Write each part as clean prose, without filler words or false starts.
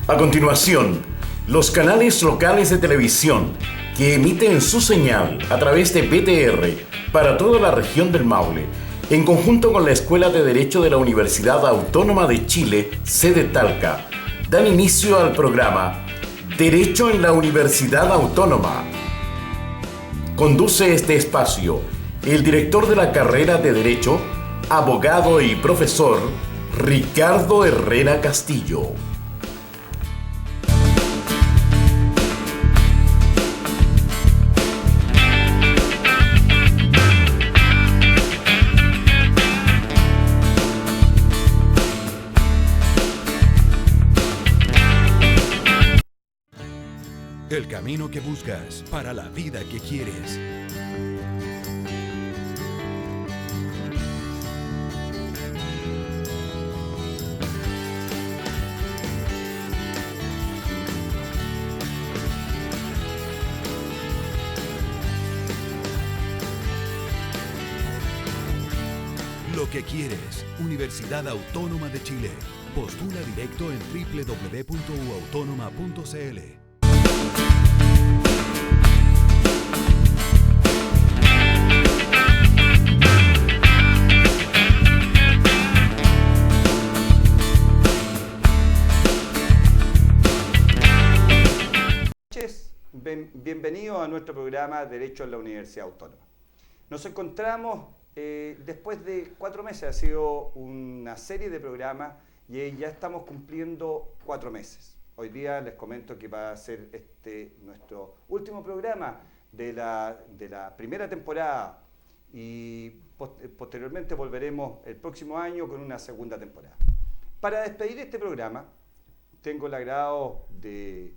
A continuación, los canales locales de televisión que emiten su señal a través de BTR para toda la región del Maule, en conjunto con la Escuela de Derecho de la Universidad Autónoma de Chile, sede Talca, dan inicio al programa Derecho en la Universidad Autónoma. Conduce este espacio el director de la carrera de Derecho, abogado y profesor Ricardo Herrera Castillo. El camino que buscas para la vida que quieres. Lo que quieres, Universidad Autónoma de Chile. Postula directo en www.uautonoma.cl. Bienvenidos a nuestro programa Derecho en la Universidad Autónoma. Nos encontramos después de 4 meses, ha sido una serie de programas y ya estamos cumpliendo 4 meses. Hoy día les comento que va a ser nuestro último programa de la primera temporada y posteriormente volveremos el próximo año con una segunda temporada. Para despedir este programa, tengo el agrado de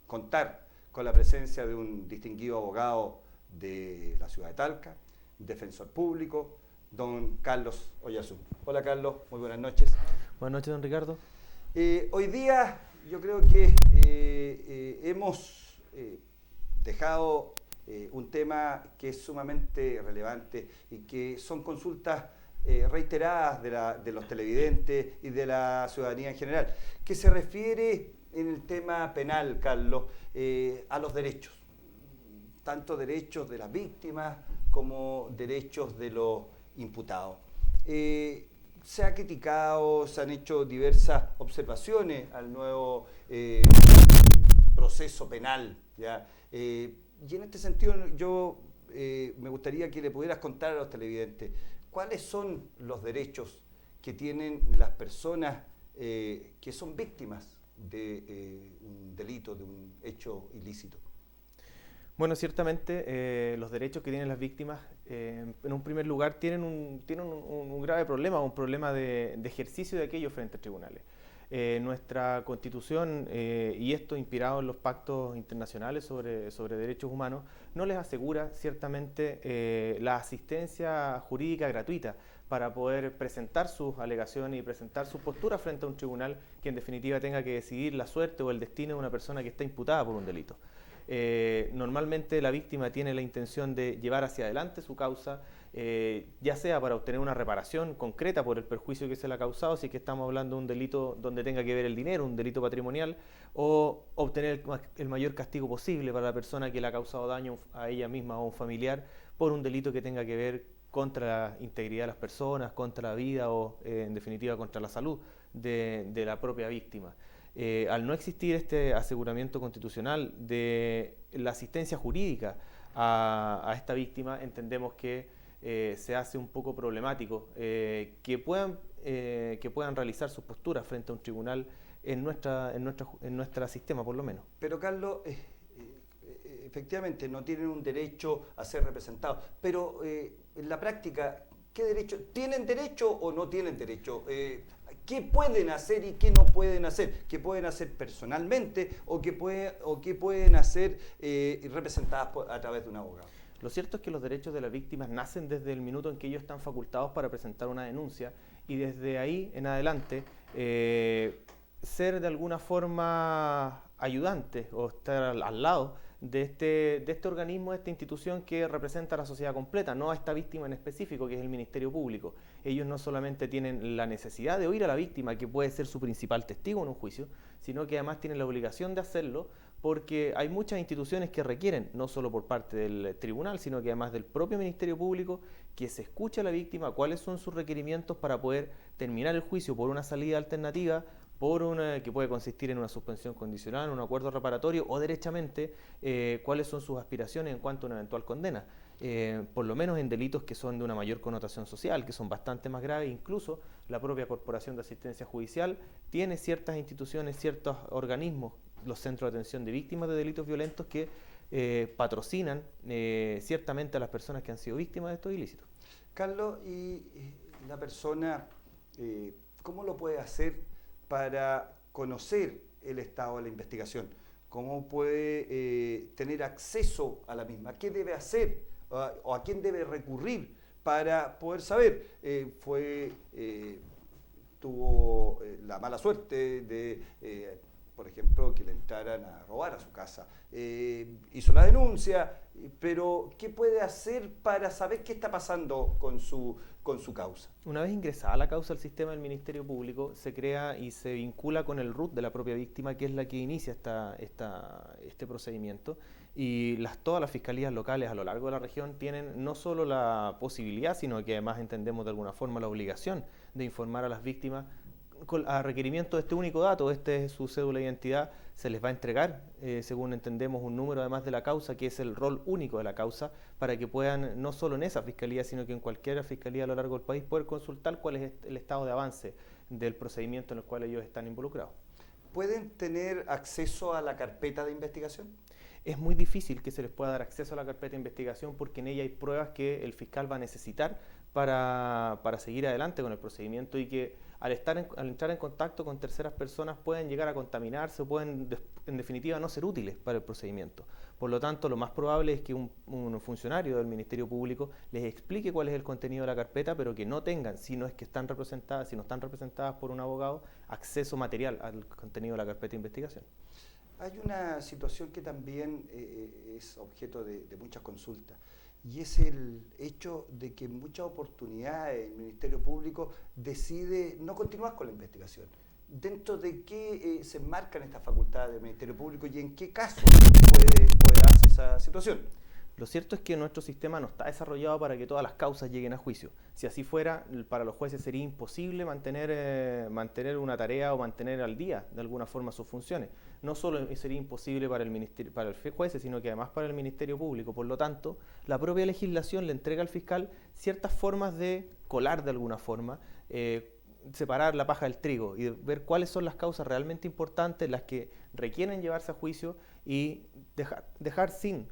contar con la presencia de un distinguido abogado de la ciudad de Talca, defensor público, don Carlos Oyarzún. Hola Carlos, muy buenas noches. Buenas noches, don Ricardo. Hoy día yo creo que hemos dejado un tema que es sumamente relevante y que son consultas reiteradas de los televidentes y de la ciudadanía en general, que se refiere en el tema penal, Carlos, a los derechos, tanto derechos de las víctimas como derechos de los imputados. Se ha criticado, se han hecho diversas observaciones al nuevo proceso penal, ¿ya? Y en este sentido yo me gustaría que le pudieras contar a los televidentes cuáles son los derechos que tienen las personas que son víctimas de un delito, de un hecho ilícito. Bueno, ciertamente los derechos que tienen las víctimas, en un primer lugar, tienen un grave problema, un problema de ejercicio de aquellos frente a tribunales. Nuestra Constitución, y esto inspirado en los pactos internacionales sobre derechos humanos, no les asegura ciertamente la asistencia jurídica gratuita para poder presentar sus alegaciones y presentar sus posturas frente a un tribunal que en definitiva tenga que decidir la suerte o el destino de una persona que está imputada por un delito. Normalmente la víctima tiene la intención de llevar hacia adelante su causa, ya sea para obtener una reparación concreta por el perjuicio que se le ha causado, si es que estamos hablando de un delito donde tenga que ver el dinero, un delito patrimonial, o obtener el mayor castigo posible para la persona que le ha causado daño a ella misma o a un familiar por un delito que tenga que ver contra la integridad de las personas, contra la vida o en definitiva contra la salud de la propia víctima. Al no existir este aseguramiento constitucional de la asistencia jurídica a esta víctima, entendemos que se hace un poco problemático que puedan realizar sus posturas frente a un tribunal en nuestro sistema, por lo menos. Pero Carlos, efectivamente no tienen un derecho a ser representados, pero en la práctica, ¿qué derecho? ¿Tienen derecho o no tienen derecho? ¿Qué pueden hacer y qué no pueden hacer? ¿Qué pueden hacer personalmente o qué pueden hacer representadas a través de un abogado? Lo cierto es que los derechos de las víctimas nacen desde el minuto en que ellos están facultados para presentar una denuncia y desde ahí en adelante ser de alguna forma ayudante o estar al lado de este organismo, de esta institución que representa a la sociedad completa, no a esta víctima en específico, que es el Ministerio Público. Ellos no solamente tienen la necesidad de oír a la víctima, que puede ser su principal testigo en un juicio, sino que además tienen la obligación de hacerlo, porque hay muchas instituciones que requieren, no solo por parte del tribunal, sino que además del propio Ministerio Público, que se escuche a la víctima cuáles son sus requerimientos para poder terminar el juicio por una salida alternativa, que puede consistir en una suspensión condicional, un acuerdo reparatorio o derechamente cuáles son sus aspiraciones en cuanto a una eventual condena. Por lo menos en delitos que son de una mayor connotación social, que son bastante más graves. Incluso la propia Corporación de Asistencia Judicial tiene ciertas instituciones, ciertos organismos, los centros de atención de víctimas de delitos violentos, que patrocinan ciertamente a las personas que han sido víctimas de estos ilícitos. Carlos, ¿y la persona cómo lo puede hacer para conocer el estado de la investigación? ¿Cómo puede tener acceso a la misma? ¿Qué debe hacer o a quién debe recurrir para poder saber? Tuvo la mala suerte de, por ejemplo, que le entraran a robar a su casa. Hizo la denuncia, pero ¿qué puede hacer para saber qué está pasando con su causa? Una vez ingresada la causa al sistema del Ministerio Público, se crea y se vincula con el RUT de la propia víctima, que es la que inicia este procedimiento. Y todas las fiscalías locales a lo largo de la región tienen no solo la posibilidad, sino que además entendemos de alguna forma la obligación de informar a las víctimas a requerimiento de este único dato. Este es su cédula de identidad. Se les va a entregar, según entendemos, un número además de la causa, que es el rol único de la causa, para que puedan, no solo en esa fiscalía, sino que en cualquier fiscalía a lo largo del país, poder consultar cuál es el estado de avance del procedimiento en el cual ellos están involucrados. ¿Pueden tener acceso a la carpeta de investigación? Es muy difícil que se les pueda dar acceso a la carpeta de investigación, porque en ella hay pruebas que el fiscal va a necesitar para seguir adelante con el procedimiento, y que al entrar en contacto con terceras personas pueden llegar a contaminarse o pueden, en definitiva, no ser útiles para el procedimiento. Por lo tanto, lo más probable es que un funcionario del Ministerio Público les explique cuál es el contenido de la carpeta, pero que no tengan, si no están representadas por un abogado, acceso material al contenido de la carpeta de investigación. Hay una situación que también es objeto de muchas consultas, y es el hecho de que en muchas oportunidades el Ministerio Público decide no continuar con la investigación. ¿Dentro de qué se enmarcan estas facultades del Ministerio Público y en qué caso puede darse esa situación? Lo cierto es que nuestro sistema no está desarrollado para que todas las causas lleguen a juicio. Si así fuera, para los jueces sería imposible mantener una tarea o mantener al día de alguna forma sus funciones. No solo sería imposible para el juez, sino que además para el Ministerio Público. Por lo tanto, la propia legislación le entrega al fiscal ciertas formas de colar de alguna forma, separar la paja del trigo y ver cuáles son las causas realmente importantes, las que requieren llevarse a juicio, y dejar sin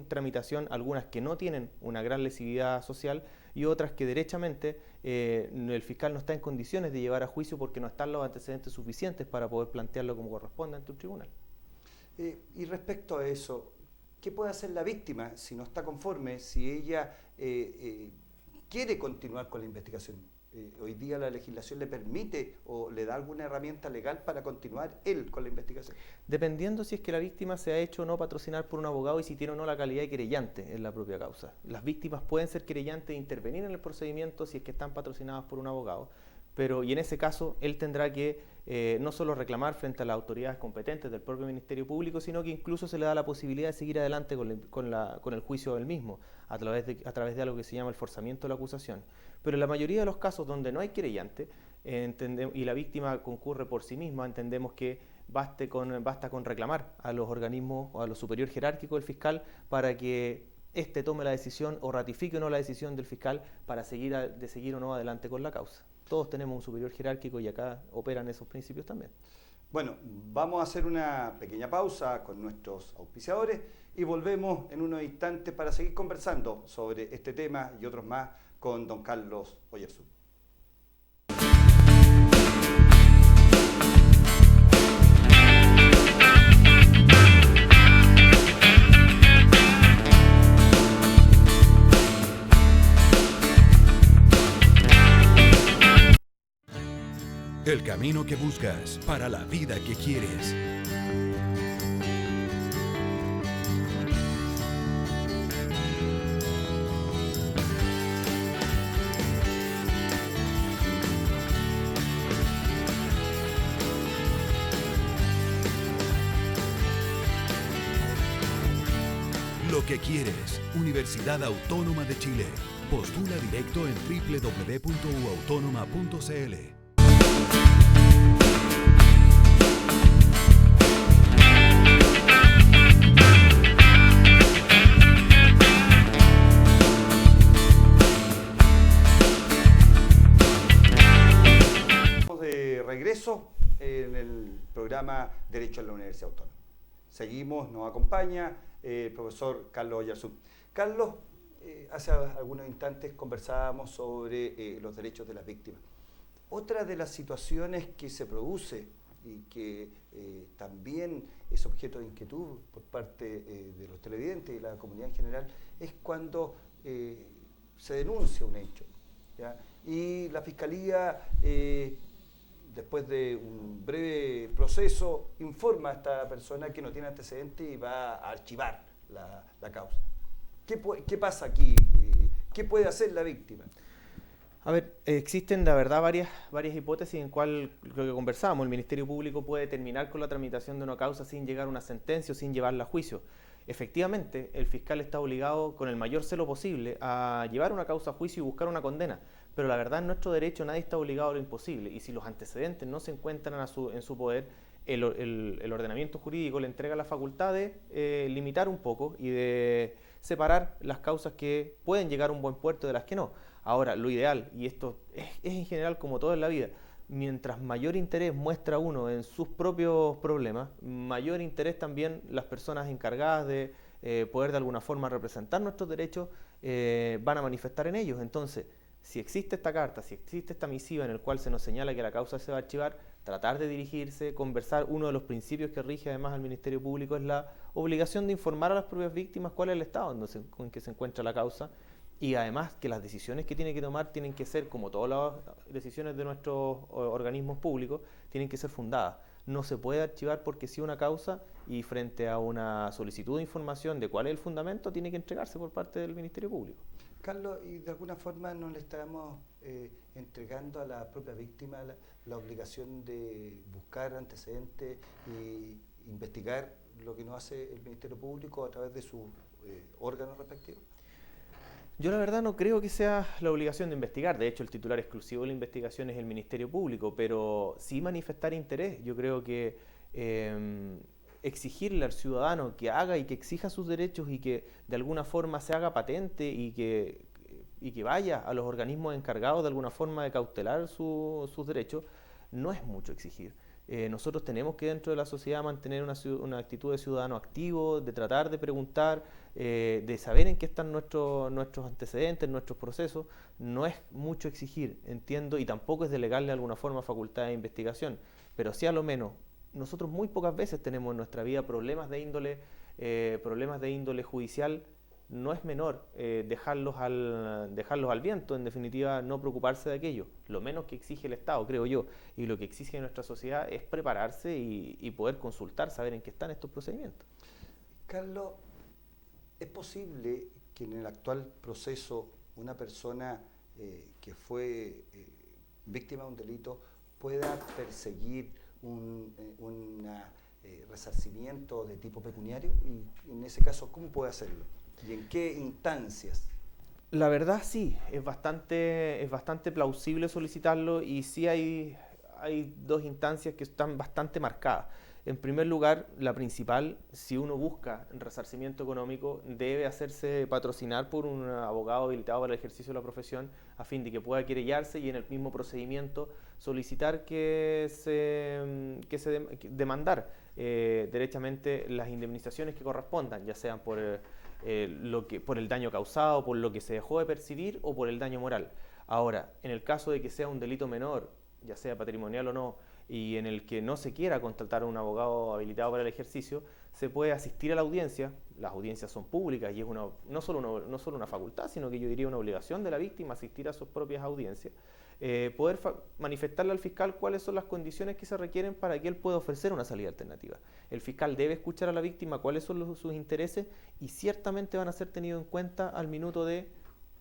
tramitación algunas que no tienen una gran lesividad social y otras que derechamente el fiscal no está en condiciones de llevar a juicio porque no están los antecedentes suficientes para poder plantearlo como corresponde ante un tribunal. Y respecto a eso, ¿qué puede hacer la víctima si no está conforme, si ella quiere continuar con la investigación? Hoy día la legislación le permite o le da alguna herramienta legal para continuar él con la investigación. Dependiendo si es que la víctima se ha hecho o no patrocinar por un abogado y si tiene o no la calidad de querellante en la propia causa. Las víctimas pueden ser querellantes e intervenir en el procedimiento si es que están patrocinadas por un abogado, y en ese caso él tendrá que no solo reclamar frente a las autoridades competentes del propio Ministerio Público, sino que incluso se le da la posibilidad de seguir adelante con el juicio del mismo a través de algo que se llama el forzamiento de la acusación. Pero en la mayoría de los casos donde no hay querellante y la víctima concurre por sí misma, entendemos que basta con reclamar a los organismos o a lo superior jerárquico del fiscal para que éste tome la decisión o ratifique o no la decisión del fiscal para seguir o no adelante con la causa. Todos tenemos un superior jerárquico y acá operan esos principios también. Bueno, vamos a hacer una pequeña pausa con nuestros auspiciadores y volvemos en unos instantes para seguir conversando sobre este tema y otros más con don Carlos Oyarzún. El camino que buscas para la vida que quieres. que quieres, Universidad Autónoma de Chile. Postula directo en www.uautonoma.cl. De regreso en el programa Derecho en la Universidad Autónoma. Seguimos, nos acompaña el profesor Carlos Oyarzún. Carlos, hace algunos instantes conversábamos sobre los derechos de las víctimas. Otra de las situaciones que se produce y que también es objeto de inquietud por parte de los televidentes y la comunidad en general es cuando se denuncia un hecho, ¿ya? Y la Fiscalía, después de un breve proceso, informa a esta persona que no tiene antecedentes y va a archivar la causa. ¿Qué pasa aquí? ¿Qué puede hacer la víctima? A ver, existen la verdad varias hipótesis en cual lo que conversábamos, el Ministerio Público puede terminar con la tramitación de una causa sin llegar a una sentencia o sin llevarla a juicio. Efectivamente, el fiscal está obligado con el mayor celo posible a llevar una causa a juicio y buscar una condena, pero la verdad en nuestro derecho nadie está obligado a lo imposible y si los antecedentes no se encuentran en su poder, el ordenamiento jurídico le entrega la facultad de limitar un poco y de separar las causas que pueden llegar a un buen puerto de las que no. Ahora, lo ideal, y esto es en general como todo en la vida, mientras mayor interés muestra uno en sus propios problemas, mayor interés también las personas encargadas de poder de alguna forma representar nuestros derechos van a manifestar en ellos. Entonces, si existe esta carta, si existe esta misiva en el cual se nos señala que la causa se va a archivar, tratar de dirigirse, conversar. Uno de los principios que rige además al Ministerio Público es la obligación de informar a las propias víctimas cuál es el estado en que se encuentra la causa y además que las decisiones que tiene que tomar tienen que ser, como todas las decisiones de nuestros organismos públicos, tienen que ser fundadas. No se puede archivar porque sí una causa y frente a una solicitud de información de cuál es el fundamento tiene que entregarse por parte del Ministerio Público. Carlos, y de alguna forma no le estamos entregando a la propia víctima la obligación de buscar antecedentes y investigar lo que no hace el Ministerio Público a través de sus órganos respectivos. Yo la verdad no creo que sea la obligación de investigar, de hecho el titular exclusivo de la investigación es el Ministerio Público, pero sí manifestar interés. Yo creo que exigirle al ciudadano que haga y que exija sus derechos y que de alguna forma se haga patente y que vaya a los organismos encargados de alguna forma de cautelar sus derechos, no es mucho exigir. Nosotros tenemos que dentro de la sociedad mantener una actitud de ciudadano activo, de tratar de preguntar, de saber en qué están nuestros antecedentes, nuestros procesos. No es mucho exigir, entiendo, y tampoco es delegarle de alguna forma facultad de investigación, pero sí a lo menos nosotros muy pocas veces tenemos en nuestra vida problemas de índole judicial. No es menor dejarlos al viento, en definitiva no preocuparse de aquello. Lo menos que exige el Estado, creo yo, y lo que exige nuestra sociedad es prepararse y poder consultar, saber en qué están estos procedimientos. Carlos, ¿es posible que en el actual proceso una persona que fue víctima de un delito pueda perseguir un resarcimiento de tipo pecuniario? Y en ese caso, ¿cómo puede hacerlo? ¿Y en qué instancias? La verdad sí, es bastante plausible solicitarlo y sí hay dos instancias que están bastante marcadas. En primer lugar, la principal, si uno busca resarcimiento económico, debe hacerse patrocinar por un abogado habilitado para el ejercicio de la profesión a fin de que pueda querellarse y en el mismo procedimiento solicitar demandar derechamente las indemnizaciones que correspondan, ya sean por el daño causado, por lo que se dejó de percibir o por el daño moral. Ahora, en el caso de que sea un delito menor, ya sea patrimonial o no, y en el que no se quiera contratar a un abogado habilitado para el ejercicio, se puede asistir a la audiencia. Las audiencias son públicas y es no solo una facultad, sino que yo diría una obligación de la víctima asistir a sus propias audiencias, poder manifestarle al fiscal cuáles son las condiciones que se requieren para que él pueda ofrecer una salida alternativa. El fiscal debe escuchar a la víctima cuáles son sus intereses y ciertamente van a ser tenidos en cuenta al minuto de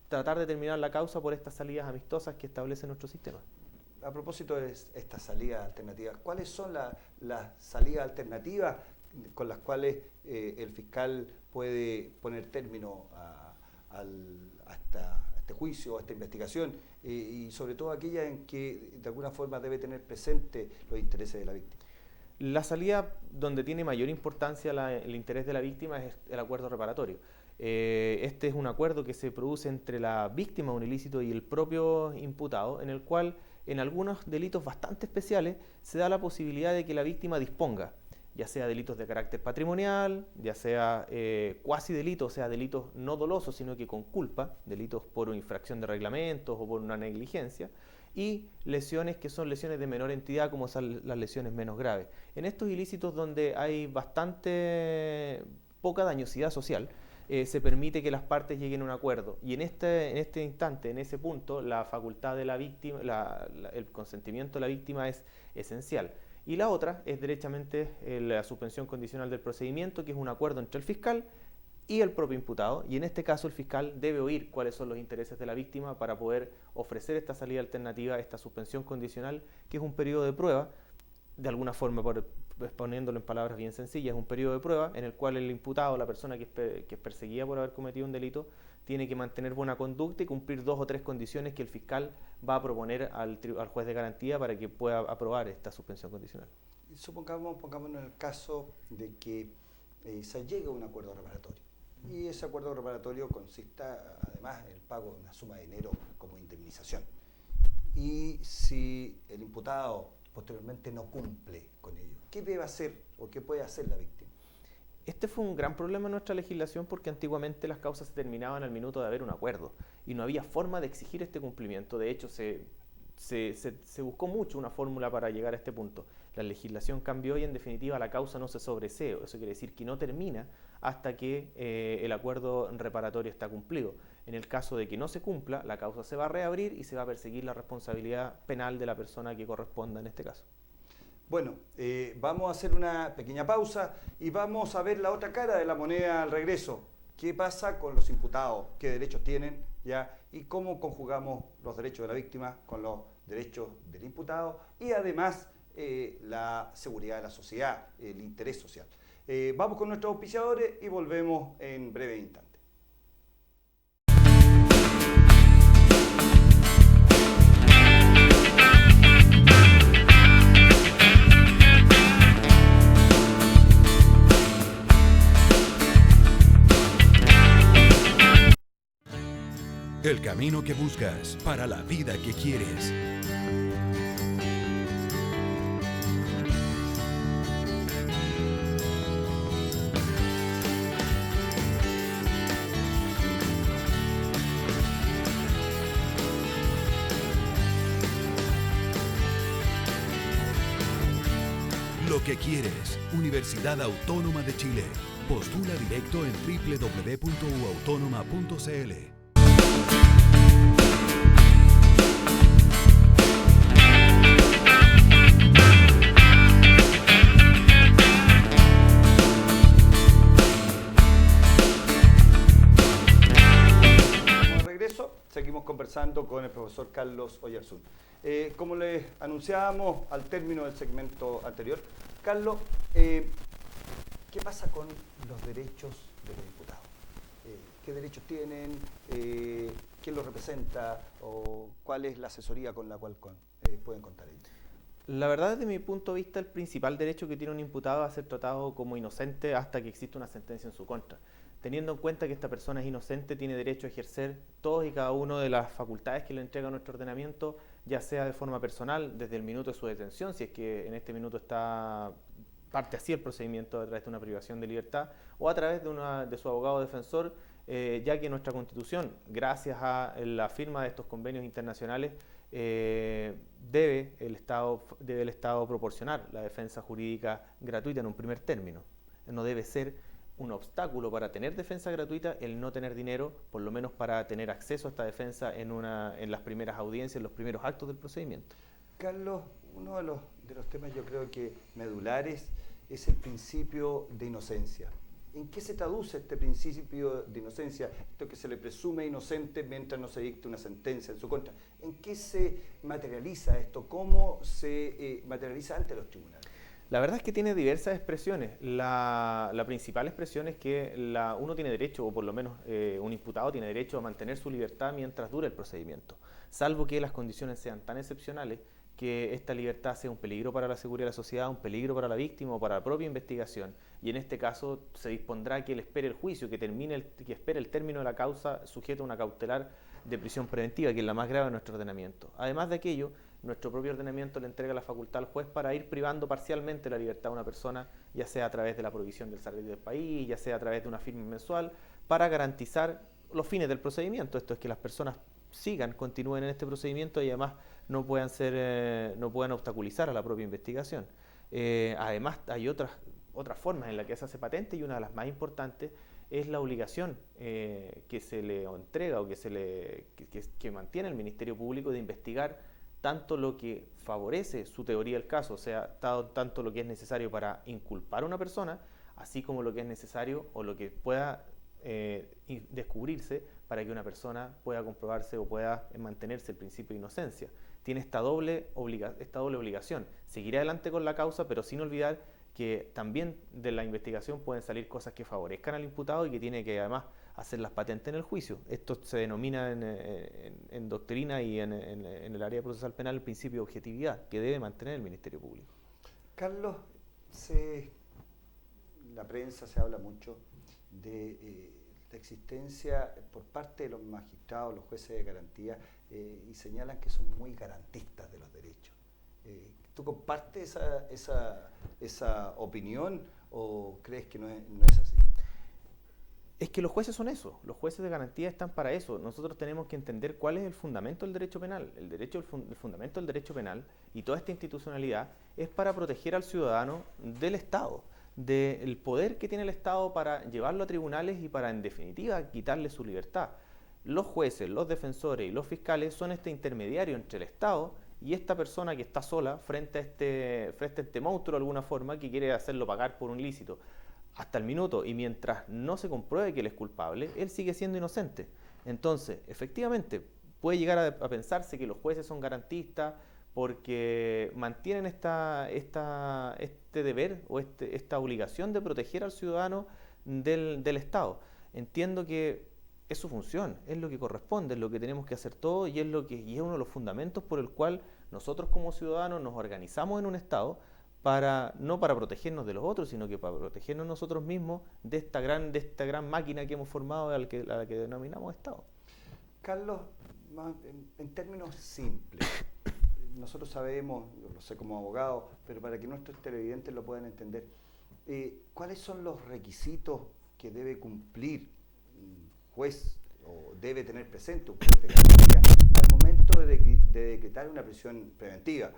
tratar de terminar la causa por estas salidas amistosas que establece nuestro sistema. A propósito de estas salidas alternativas, ¿cuáles son las salidas alternativas con las cuales el fiscal puede poner término a este juicio, a esta investigación, y sobre todo aquellas en que de alguna forma debe tener presente los intereses de la víctima? La salida donde tiene mayor importancia el interés de la víctima es el acuerdo reparatorio. Este es un acuerdo que se produce entre la víctima de un ilícito y el propio imputado, en el cual en algunos delitos bastante especiales se da la posibilidad de que la víctima disponga, ya sea delitos de carácter patrimonial, ya sea cuasi delitos, o sea, delitos no dolosos, sino que con culpa, delitos por infracción de reglamentos o por una negligencia, y lesiones que son lesiones de menor entidad, como son las lesiones menos graves. En estos ilícitos donde hay bastante poca dañosidad social, se permite que las partes lleguen a un acuerdo, y en este instante, en ese punto, la facultad de la víctima, el consentimiento de la víctima es esencial. Y la otra es derechamente la suspensión condicional del procedimiento, que es un acuerdo entre el fiscal y el propio imputado, y en este caso el fiscal debe oír cuáles son los intereses de la víctima para poder ofrecer esta salida alternativa, esta suspensión condicional, que es un periodo de prueba, de alguna forma, poniéndolo en palabras bien sencillas, es un periodo de prueba en el cual el imputado, la persona que es perseguida por haber cometido un delito, tiene que mantener buena conducta y cumplir 2 o 3 condiciones que el fiscal va a proponer al juez de garantía para que pueda aprobar esta suspensión condicional. Pongámonos en el caso de que se llegue a un acuerdo reparatorio, y ese acuerdo reparatorio consista además en el pago de una suma de dinero como indemnización, y si el imputado posteriormente no cumple con ello, ¿qué debe hacer o qué puede hacer la víctima? Este fue un gran problema en nuestra legislación, porque antiguamente las causas se terminaban al minuto de haber un acuerdo y no había forma de exigir este cumplimiento. De hecho, se buscó mucho una fórmula para llegar a este punto. La legislación cambió y en definitiva la causa no se sobresee. Eso quiere decir que no termina hasta que el acuerdo reparatorio está cumplido. En el caso de que no se cumpla, la causa se va a reabrir y se va a perseguir la responsabilidad penal de la persona que corresponda en este caso. Bueno, vamos a hacer una pequeña pausa y vamos a ver la otra cara de la moneda al regreso. ¿Qué pasa con los imputados? ¿Qué derechos tienen? ¿Ya? Y cómo conjugamos los derechos de la víctima con los derechos del imputado, y además la seguridad de la sociedad, el interés social. Vamos con nuestros auspiciadores y volvemos en breve instante. El camino que buscas para la vida que quieres. Lo que quieres, Universidad Autónoma de Chile. Postula directo en www.uautonoma.cl. Seguimos conversando con el profesor Carlos Oyarzún. Como les anunciábamos al término del segmento anterior, Carlos, ¿qué pasa con los derechos de los imputados? ¿Qué derechos tienen? ¿Quién los representa? ¿O cuál es la asesoría con la cual pueden contar ellos? La verdad, desde mi punto de vista, el principal derecho que tiene un imputado es a ser tratado como inocente hasta que exista una sentencia en su contra. Teniendo en cuenta que esta persona es inocente, tiene derecho a ejercer todos y cada uno de las facultades que le entrega nuestro ordenamiento, ya sea de forma personal, desde el minuto de su detención, si es que en este minuto parte así el procedimiento a través de una privación de libertad, o a través de su abogado defensor, ya que nuestra Constitución, gracias a la firma de estos convenios internacionales, debe el Estado proporcionar la defensa jurídica gratuita en un primer término. No debe ser un obstáculo para tener defensa gratuita el no tener dinero, por lo menos para tener acceso a esta defensa en las primeras audiencias, en los primeros actos del procedimiento. Carlos, uno de los temas yo creo que medulares es el principio de inocencia. ¿En qué se traduce este principio de inocencia? Esto que se le presume inocente mientras no se dicte una sentencia en su contra. ¿En qué se materializa esto? ¿Cómo se materializa ante los tribunales? La verdad es que tiene diversas expresiones. La principal expresión es que uno tiene derecho, o por lo menos un imputado tiene derecho a mantener su libertad mientras dure el procedimiento, salvo que las condiciones sean tan excepcionales que esta libertad sea un peligro para la seguridad de la sociedad, un peligro para la víctima o para la propia investigación. Y en este caso se dispondrá que él espere el juicio, que espere el término de la causa sujeto a una cautelar de prisión preventiva, que es la más grave de nuestro ordenamiento. Además de aquello, nuestro propio ordenamiento le entrega la facultad al juez para ir privando parcialmente la libertad de una persona, ya sea a través de la provisión del salario del país, ya sea a través de una firma mensual, para garantizar los fines del procedimiento. Esto es que las personas continúen en este procedimiento y además no puedan obstaculizar a la propia investigación. Además, hay otras formas en las que se hace patente, y una de las más importantes es la obligación que se le entrega o que mantiene el Ministerio Público de investigar tanto lo que favorece su teoría del caso, o sea, tanto lo que es necesario para inculpar a una persona, así como lo que es necesario o lo que pueda descubrirse para que una persona pueda comprobarse o pueda mantenerse el principio de inocencia. Tiene esta doble obligación, seguir adelante con la causa, pero sin olvidar que también de la investigación pueden salir cosas que favorezcan al imputado y que tiene que además hacerlas patentes en el juicio. Esto se denomina en doctrina y en el área procesal penal el principio de objetividad que debe mantener el Ministerio Público. Carlos, la prensa se habla mucho de la existencia por parte de los magistrados, los jueces de garantía, y señalan que son muy garantistas de los derechos. ¿Tú compartes esa opinión o crees que no es así? Es que los jueces son eso, los jueces de garantía están para eso. Nosotros tenemos que entender cuál es el fundamento del derecho penal. El fundamento del derecho penal y toda esta institucionalidad es para proteger al ciudadano del Estado, del poder que tiene el Estado para llevarlo a tribunales y para, en definitiva, quitarle su libertad. Los jueces, los defensores y los fiscales son este intermediario entre el Estado y esta persona que está sola frente a este monstruo de alguna forma que quiere hacerlo pagar por un ilícito. Hasta el minuto, y mientras no se compruebe que él es culpable, él sigue siendo inocente. Entonces, efectivamente, puede llegar a pensarse que los jueces son garantistas porque mantienen este deber o esta obligación de proteger al ciudadano del Estado. Entiendo que es su función, es lo que corresponde, es lo que tenemos que hacer todos y es uno de los fundamentos por el cual nosotros como ciudadanos nos organizamos en un Estado no para protegernos de los otros, sino que para protegernos nosotros mismos de esta gran máquina que hemos formado a la que denominamos Estado. Carlos, en términos simples, nosotros sabemos, yo lo sé como abogado, pero para que nuestros televidentes lo puedan entender, ¿cuáles son los requisitos que debe cumplir un juez o debe tener presente un juez de garantía al momento de decretar una prisión preventiva?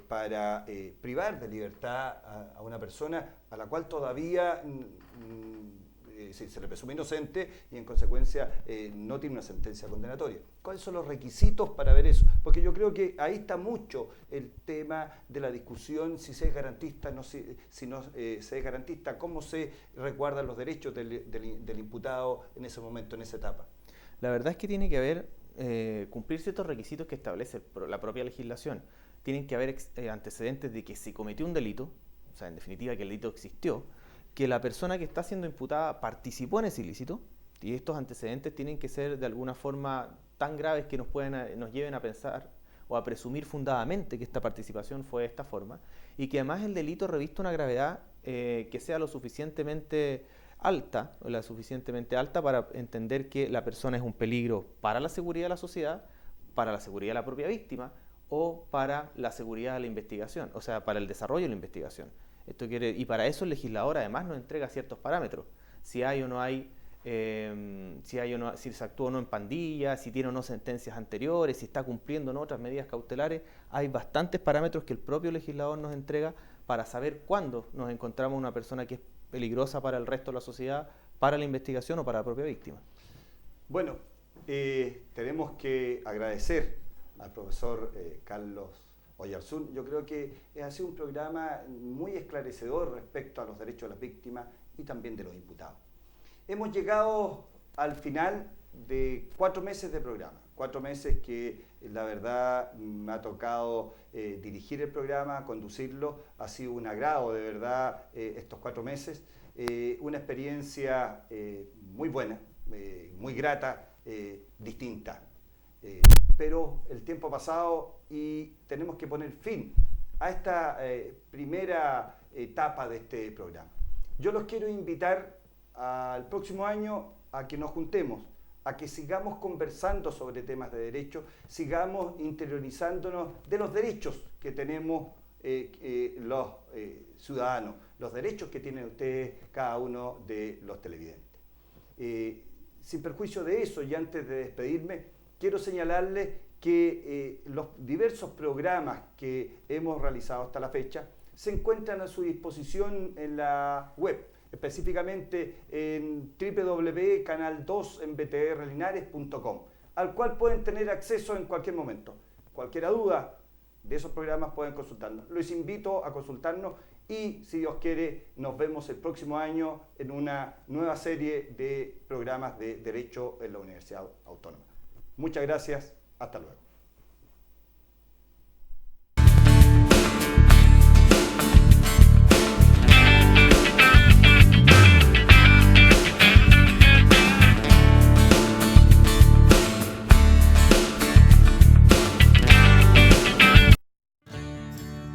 Para privar de libertad a una persona a la cual todavía se le presume inocente y en consecuencia no tiene una sentencia condenatoria. ¿Cuáles son los requisitos para ver eso? Porque yo creo que ahí está mucho el tema de la discusión, si se es garantista, si no se es garantista, cómo se resguardan los derechos del imputado en ese momento, en esa etapa. La verdad es que tiene que haber cumplir ciertos requisitos que establece la propia legislación. Tienen que haber antecedentes de que se cometió un delito, o sea, en definitiva que el delito existió, que la persona que está siendo imputada participó en ese ilícito, y estos antecedentes tienen que ser de alguna forma tan graves que nos lleven a pensar o a presumir fundadamente que esta participación fue de esta forma, y que además el delito revista una gravedad que sea lo suficientemente alta para entender que la persona es un peligro para la seguridad de la sociedad, para la seguridad de la propia víctima, o para la seguridad de la investigación, o sea, para el desarrollo de la investigación. Y para eso el legislador además nos entrega ciertos parámetros, si hay o no hay, si se actúa o no en pandilla, si tiene o no sentencias anteriores, si está cumpliendo o no otras medidas cautelares. Hay bastantes parámetros que el propio legislador nos entrega para saber cuándo nos encontramos una persona que es peligrosa para el resto de la sociedad, para la investigación o para la propia víctima. Bueno, tenemos que agradecer al profesor Carlos Oyarzún. Yo creo que ha sido un programa muy esclarecedor respecto a los derechos de las víctimas y también de los imputados. Hemos llegado al final de 4 meses de programa. 4 meses que la verdad me ha tocado dirigir el programa, conducirlo. Ha sido un agrado de verdad estos 4 meses. Una experiencia muy buena, muy grata, distinta. Pero el tiempo ha pasado y tenemos que poner fin a esta primera etapa de este programa. Yo los quiero invitar al próximo año a que nos juntemos, a que sigamos conversando sobre temas de derecho, sigamos interiorizándonos de los derechos que tenemos los ciudadanos, los derechos que tienen ustedes, cada uno de los televidentes. Sin perjuicio de eso, y antes de despedirme, quiero señalarles que los diversos programas que hemos realizado hasta la fecha se encuentran a su disposición en la web, específicamente en www.canal2enbtrlinares.com, al cual pueden tener acceso en cualquier momento. Cualquier duda de esos programas pueden consultarnos. Los invito a consultarnos y, si Dios quiere, nos vemos el próximo año en una nueva serie de programas de Derecho en la Universidad Autónoma. Muchas gracias. Hasta luego.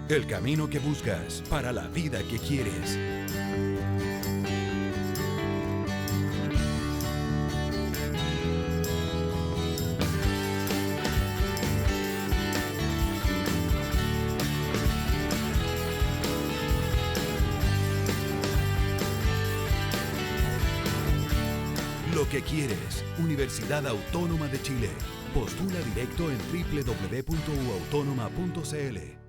El camino que buscas para la vida que quieres. Lo que quieres, Universidad Autónoma de Chile. Postula directo en www.uautonoma.cl.